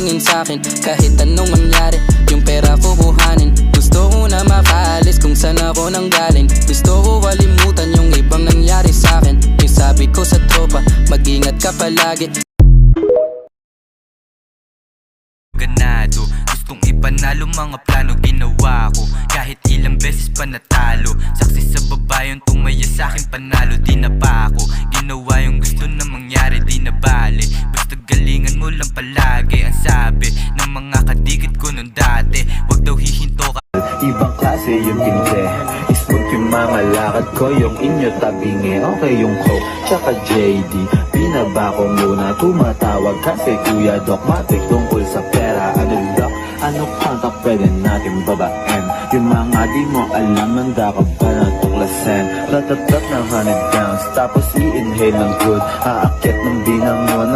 tumingin sa'kin kahit anong mangyari. Yung pera ko kuhanin, gusto ko na makaalis kung saan ako nanggaling. Gusto ko kalimutan yung ibang nangyari sa'kin. Yung sabi ko sa tropa, mag-ingat ka palagi. Ganado, gustong ipanalo mga plano ginawa ko. Kahit ilang beses pa natalo, saksi sa babae yung tumaya sa'kin panalo. Di na pa ako ginawa yung gusto na mangyari, di na bale. Basta galingan mo lang palagi. Ang sabi ng mga kadikit ko nun dati, wag daw hihinto ka. Ibang klase yung tinte, smooth yung mga lakad ko. Yung inyo tabingi, okay yung coke tsaka JD. Binaba ko muna, tumatawag kasi Kuya Dogmatic tungkol sa pera. Ano doc, ano contact pwede natin babaen? Yung mga di mo alam, handa ka ba na tuklasin? Ratatat ng 100 grams, tapos i-inhale ng good. Aakyat ng binang mo